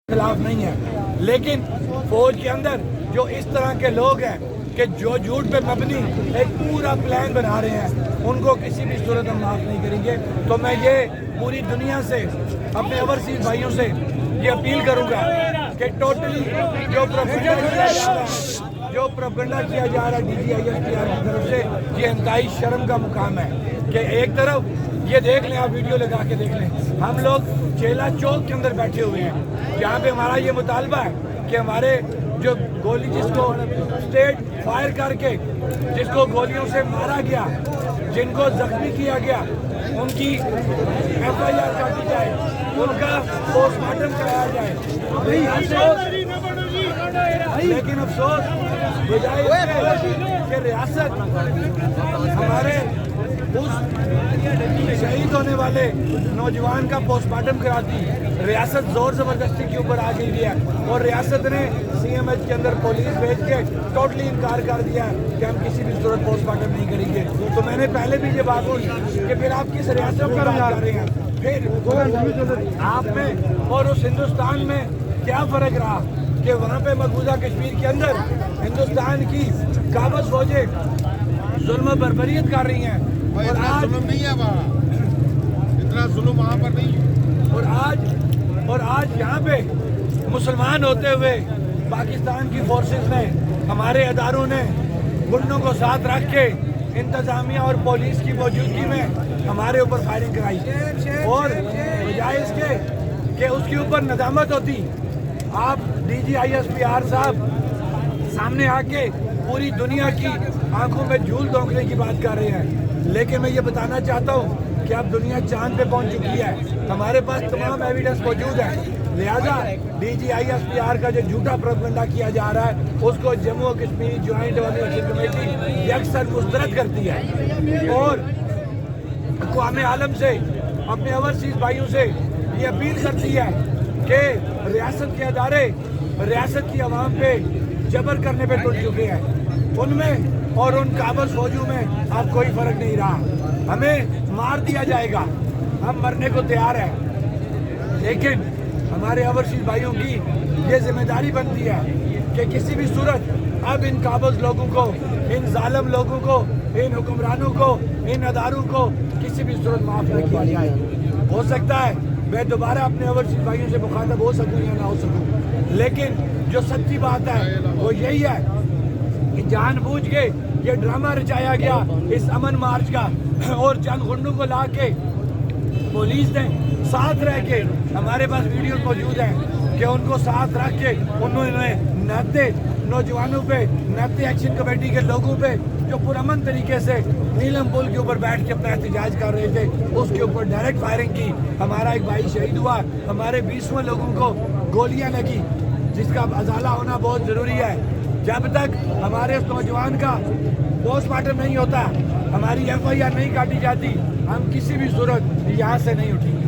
خلاف نہیں ہے، لیکن فوج کے اندر جو اس طرح کے لوگ ہیں کہ جو جھوٹ پہ مبنی ایک پورا پلان بنا رہے ہیں، ان کو کسی بھی صورت ہم معاف نہیں کریں گے۔ تو میں یہ پوری دنیا سے اپنے اوورسیز بھائیوں سے یہ اپیل کروں گا کہ ٹوٹلی جو پروپیگنڈا کیا جا رہا ہے D G I S P R کی طرف سے، یہ انتہائی شرم کا مقام ہے کہ ایک طرف یہ دیکھ لیں، آپ ویڈیو لگا کے دیکھ لیں، ہم لوگ چیلا چوک کے اندر بیٹھے ہوئے ہیں جہاں پہ ہمارا یہ مطالبہ ہے کہ ہمارے جو گولی جس کو اسٹیٹ فائر کر کے جس کو گولیوں سے مارا گیا، جن کو زخمی کیا گیا، ان کی ایف آئی آر کاٹی جائے، ان کا پوسٹ مارٹم کرایا جائے۔ لیکن افسوس بجائے اس کے کہ ریاست ہمارے اس شہید ہونے والے نوجوان کا پوسٹ مارٹم کراتی، ریاست زور زبردستی کے اوپر آ گئی ہے اور ریاست نے سی ایم ایچ کے اندر پولیس بھیج کے ٹوٹلی انکار کر دیا کہ ہم کسی بھی صورت پوسٹ مارٹم نہیں کریں گے۔ تو میں نے پہلے بھی یہ بات ہوئی کہ پھر آپ کس ریاست کو بات کر رہے ہیں، پھر آپ میں اور اس ہندوستان میں کیا فرق رہا کہ وہاں پہ مقبوضہ کشمیر کے اندر ہندوستان کی قابض فوجیں ظلم و بربریت کر رہی ہیں، اور آج ظلم نہیں ہے وہاں، اتنا ظلم وہاں پر نہیں ہے۔ اور آج یہاں پہ مسلمان ہوتے ہوئے پاکستان کی فورسز نے، ہمارے اداروں نے گنڈوں کو ساتھ رکھ کے انتظامیہ اور پولیس کی موجودگی میں ہمارے اوپر فائرنگ کرائی، اور بجائے اس کے کہ اس کے اوپر ندامت ہوتی، آپ D G I S P R صاحب سامنے آ کے پوری دنیا کی آنکھوں میں جھول دونکنے کی بات کر رہے ہیں۔ لیکن میں یہ بتانا چاہتا ہوں کہ اب دنیا چاند پہ پہنچ چکی ہے، ہمارے پاس تمام ایویڈنس موجود ہے، لہذا D G I S P R کا جو جھوٹا پروپیگنڈا کیا جا رہا ہے اس کو جموں و کشمیر جوائنٹ ایکشن کمیٹی یکسر مسترد کرتی ہے، اور اقوام عالم سے اپنے اوورسیز بھائیوں سے یہ اپیل کرتی ہے کہ ریاست کے ادارے ریاست کی عوام پہ جبر کرنے پہ ٹوٹ چکے ہیں، ان میں اور ان قابض فوجوں میں اب کوئی فرق نہیں رہا۔ ہمیں مار دیا جائے گا، ہم مرنے کو تیار ہیں، لیکن ہمارے اوورسیز بھائیوں کی یہ ذمہ داری بنتی ہے کہ کسی بھی صورت اب ان قابض لوگوں کو، ان ظالم لوگوں کو، ان حکمرانوں کو، ان اداروں کو کسی بھی صورت معاف نہ کیا جائے۔ ہو سکتا ہے میں دوبارہ اپنے اوورسیز بھائیوں سے مخاطب ہو سکوں یا نہ ہو سکوں، لیکن جو سچی بات ہے وہ یہی ہے کہ جان بوجھ کے یہ ڈرامہ رچایا گیا اس امن مارچ کا، اور چند گنڈوں کو لا کے پولیس نے ساتھ رہ کے، ہمارے پاس ویڈیو موجود ہیں کہ ان کو ساتھ رکھ کے انہوں نے نہتے نوجوانوں پہ، نہتے ایکشن کمیٹی کے لوگوں پہ جو پرامن طریقے سے نیلم پل کے اوپر بیٹھ کے اپنا احتجاج کر رہے تھے اس کے اوپر ڈائریکٹ فائرنگ کی۔ ہمارا ایک بھائی شہید ہوا، ہمارے 20 لوگوں کو گولیاں لگی، جس کا ازالہ ہونا بہت ضروری ہے۔ جب تک ہمارے اس نوجوان کا پوسٹ مارٹم نہیں ہوتا، ہماری ایف آئی آر نہیں کاٹی جاتی، ہم کسی بھی صورت یہاں سے نہیں اٹھیں گے۔